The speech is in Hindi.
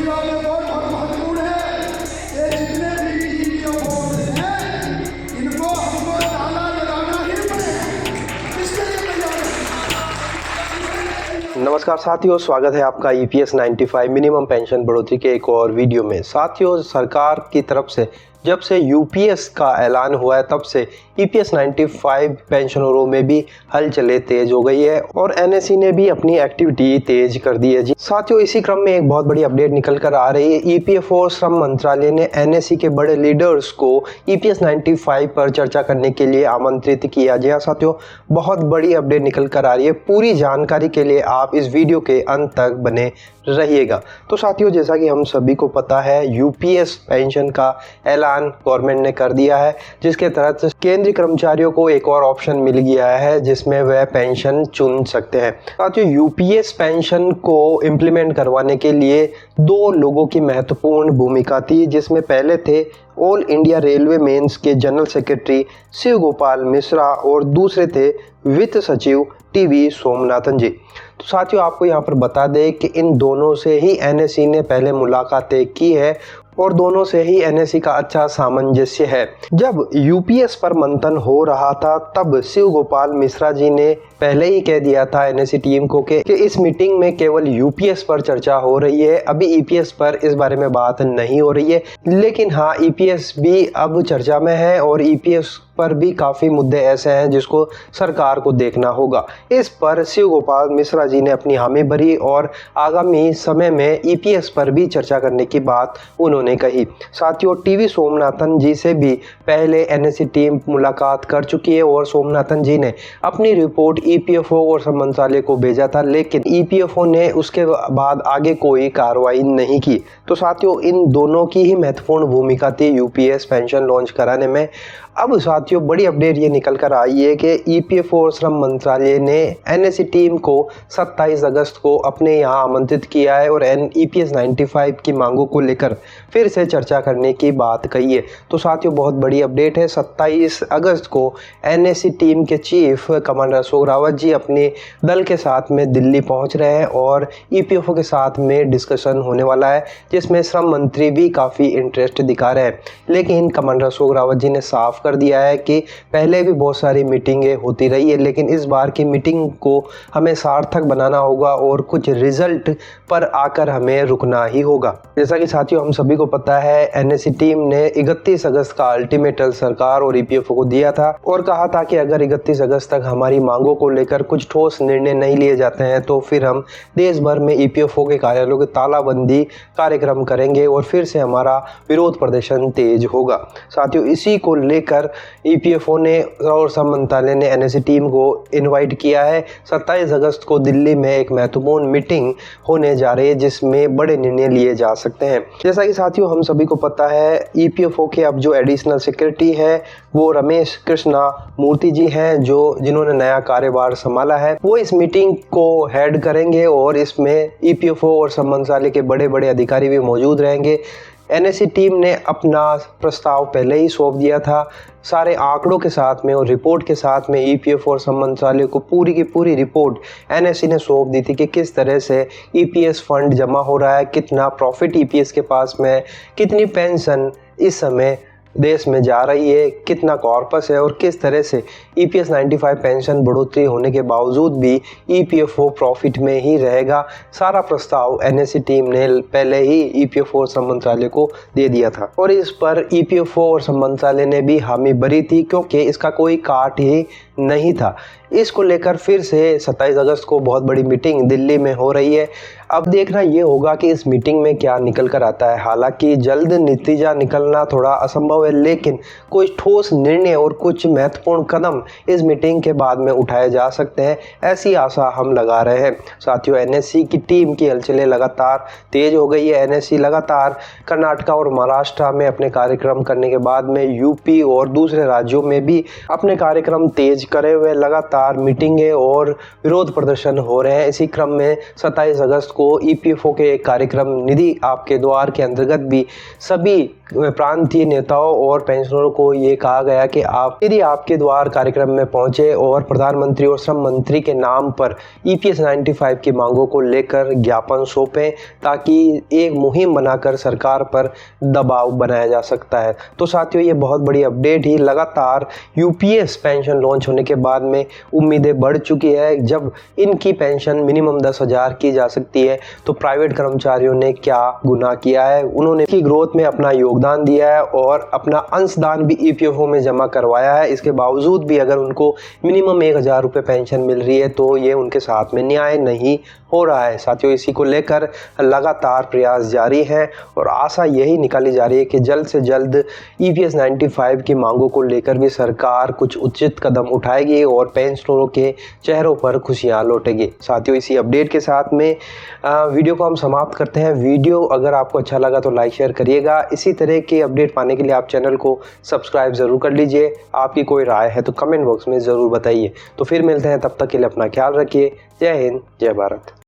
भूमिका में बहुत महत्वपूर्ण है। ये जितने भी ईपीएफओ हैं, इनको हमको ताला लगाना ही पड़ेगा। इसके लिए तैयार है। नमस्कार साथियों, स्वागत है आपका ईपीएस 95 मिनिमम पेंशन बढ़ोतरी के एक और वीडियो में। साथियों, सरकार की तरफ से जब से यूपीएस का ऐलान हुआ है तब से ईपीएस 95 पेंशनरों में भी हलचलें तेज हो गई है और एनएससी ने भी अपनी एक्टिविटी तेज कर दी है। जी साथियों, इसी क्रम में एक बहुत बड़ी अपडेट निकल कर आ रही है। ईपीएफओ श्रम मंत्रालय ने एनएससी के बड़े लीडर्स को ईपीएस 95 पर चर्चा करने के लिए आमंत्रित किया। जी हाँ साथियों, बहुत बड़ी अपडेट निकल कर आ रही है। पूरी जानकारी के लिए आप इस वीडियो के अंत तक बने रहिएगा। तो साथियों, जैसा कि हम सभी को पता है, यूपीएस पेंशन का ऐलान गवर्नमेंट ने कर दिया है, जिसके तहत केंद्रीय कर्मचारियों को एक और ऑप्शन मिल गया है जिसमें वह पेंशन चुन सकते हैं। साथियों, यूपीएस पेंशन को इम्प्लीमेंट करवाने के लिए दो लोगों की महत्वपूर्ण भूमिका थी, जिसमें पहले थे ऑल इंडिया रेलवे मेंस के जनरल सेक्रेटरी शिव गोपाल मिश्रा और दूसरे थे वित्त सचिव टीवी सोमनाथन जी। तो साथियों, आपको यहाँ पर बता दें कि इन दोनों से ही एनएससी ने पहले मुलाकातें की है और दोनों से ही एनएससी का अच्छा सामंजस्य है। जब यूपीएस पर मंथन हो रहा था तब शिव गोपाल मिश्रा जी ने पहले ही कह दिया था एनएससी टीम को कि इस मीटिंग में केवल यूपीएस पर चर्चा हो रही है, अभी ईपीएस पर इस बारे में बात नहीं हो रही है। लेकिन हाँ, ईपीएस भी अब चर्चा में है और ईपीएस पर भी काफ़ी मुद्दे ऐसे हैं जिसको सरकार को देखना होगा। इस पर शिव गोपाल मिश्रा जी ने अपनी हामी भरी और आगामी समय में ईपीएस पर भी चर्चा करने की बात उन्होंने कही। साथियों, टीवी सोमनाथन जी से भी पहले एनएससी टीम मुलाकात कर चुकी है और सोमनाथन जी ने अपनी रिपोर्ट ईपीएफओ और श्रम मंत्रालय को भेजा था, लेकिन ईपीएफओ ने उसके बाद आगे कोई कार्रवाई नहीं की। तो साथियों, इन दोनों की ही महत्वपूर्ण भूमिका थी यूपीएस पेंशन लॉन्च कराने में। अब साथियों, बड़ी अपडेट ये निकल कर आई है कि ईपीएफओ और श्रम मंत्रालय ने एनएससी टीम को 27 अगस्त को अपने यहाँ आमंत्रित किया है और ईपीएस 95 की मांगों को लेकर फिर से चर्चा करने की बात कही है। तो साथियों, बहुत बड़ी अपडेट है। 27 अगस्त को एनएससी टीम के चीफ कमांडर अशोक रावत जी अपने दल के साथ में दिल्ली पहुँच रहे हैं और ईपीएफओ के साथ में डिस्कशन होने वाला है, जिसमें श्रम मंत्री भी काफ़ी इंटरेस्ट दिखा रहे हैं। लेकिन कमांडर अशोक रावत जी ने साफ कर दिया है कि पहले भी बहुत सारी मीटिंगें होती रही है, लेकिन इस बार की मीटिंग को हमें सार्थक बनाना होगा और कुछ रिजल्ट पर आकर हमें रुकना ही होगा। जैसा कि साथियों, हम सभी को पता है, एनएससी टीम ने 31 अगस्त का अल्टीमेटम सरकार और ईपीएफओ को दिया था और कहा था कि अगर 31 अगस्त तक हमारी मांगों को लेकर कुछ ठोस निर्णय नहीं लिए जाते हैं तो फिर हम देश भर में ईपीएफओ के कार्यालयों की तालाबंदी कार्यक्रम करेंगे और फिर से हमारा विरोध प्रदर्शन तेज होगा। साथियों, इसी को लेकर ईपीएफओ ने और श्रम मंत्रालय ने एनएससी टीम को इनवाइट किया है। 27 अगस्त को दिल्ली में एक महत्वपूर्ण मीटिंग होने जा रही है जिसमें बड़े निर्णय लिए जा सकते हैं। जैसा कि साथियों, हम सभी को पता है, ईपीएफओ के अब जो एडिशनल सेक्रेटरी है वो रमेश कृष्णा मूर्ति जी हैं, जिन्होंने नया कार्यभार संभाला है। वो इस मीटिंग को हेड करेंगे और इसमें ईपीएफओ और श्रम मंत्रालय के बड़े बड़े अधिकारी भी मौजूद रहेंगे। एनएससी टीम ने अपना प्रस्ताव पहले ही सौंप दिया था, सारे आंकड़ों के साथ में और रिपोर्ट के साथ में। ईपीएफओ और श्रम मंत्रालय को पूरी की पूरी रिपोर्ट एनएससी ने सौंप दी थी कि किस तरह से ईपीएस फंड जमा हो रहा है, कितना प्रॉफिट ईपीएस के पास में है, कितनी पेंशन इस समय देश में जा रही है, कितना कॉर्पस है और किस तरह से ईपीएस 95 पेंशन बढ़ोतरी होने के बावजूद भी ईपीएफओ प्रॉफिट में ही रहेगा। सारा प्रस्ताव एनएससी टीम ने पहले ही ईपीएफओ और श्रम मंत्रालय को दे दिया था और इस पर ईपीएफओ और श्रम मंत्रालय ने भी हामी भरी थी, क्योंकि इसका कोई काट ही नहीं था। इसको लेकर फिर से 27 अगस्त को बहुत बड़ी मीटिंग दिल्ली में हो रही है। अब देखना ये होगा कि इस मीटिंग में क्या निकल कर आता है। हालांकि जल्द नतीजा निकलना थोड़ा असंभव है, लेकिन कुछ ठोस निर्णय और कुछ महत्वपूर्ण कदम इस मीटिंग के बाद में उठाए जा सकते हैं, ऐसी आशा हम लगा रहे हैं। साथियों, एनएससी की टीम की हलचलें लगातार तेज हो गई है। एनएससी लगातार कर्नाटक और महाराष्ट्र में अपने कार्यक्रम करने के बाद में यूपी और दूसरे राज्यों में भी अपने कार्यक्रम तेज करे हुए लगातार मीटिंगें और विरोध प्रदर्शन हो रहे हैं। इसी क्रम में 27 अगस्त को को EPFO के कार्यक्रम निधि आपके द्वार के अंतर्गत भी सभी प्रांतीय नेताओं और पेंशनरों को ये कहा गया कि आप यदि आपके द्वार कार्यक्रम में पहुंचे और प्रधानमंत्री और श्रम मंत्री के नाम पर EPS 95 की मांगों को लेकर ज्ञापन सौंपें, ताकि एक मुहिम बनाकर सरकार पर दबाव बनाया जा सकता है। तो साथियों, ये बहुत बड़ी अपडेट ही लगातार UPS पेंशन लॉन्च होने के बाद में उम्मीदें बढ़ चुकी है। जब इनकी पेंशन मिनिमम 10,000 की जा सकती है, तो प्राइवेट कर्मचारियों ने क्या गुनाह किया है। उन्होंने की ग्रोथ में अपना योगदान दिया है और अपना अंशदान भी EPFO में जमा करवाया है। इसके बावजूद भी अगर उनको मिनिमम 1,000 रुपये पेंशन मिल रही है तो ये उनके साथ में न्याय नहीं हो रहा है। साथियों, इसी को लेकर लगातार प्रयास जारी हैं और आशा यही निकाली जा रही है कि जल्द से जल्द EPS 95 की मांगों को लेकर भी सरकार कुछ उचित कदम उठाएगी और पेंशनरों के चेहरों पर खुशियां लौटेगी। साथियों, इसी अपडेट के साथ में वीडियो को हम समाप्त करते हैं। वीडियो अगर आपको अच्छा लगा तो लाइक शेयर करिएगा। इसी तरह के अपडेट पाने के लिए आप चैनल को सब्सक्राइब ज़रूर कर लीजिए। आपकी कोई राय है तो कमेंट बॉक्स में ज़रूर बताइए। तो फिर मिलते हैं, तब तक के लिए अपना ख्याल रखिए। जय हिंद, जय भारत।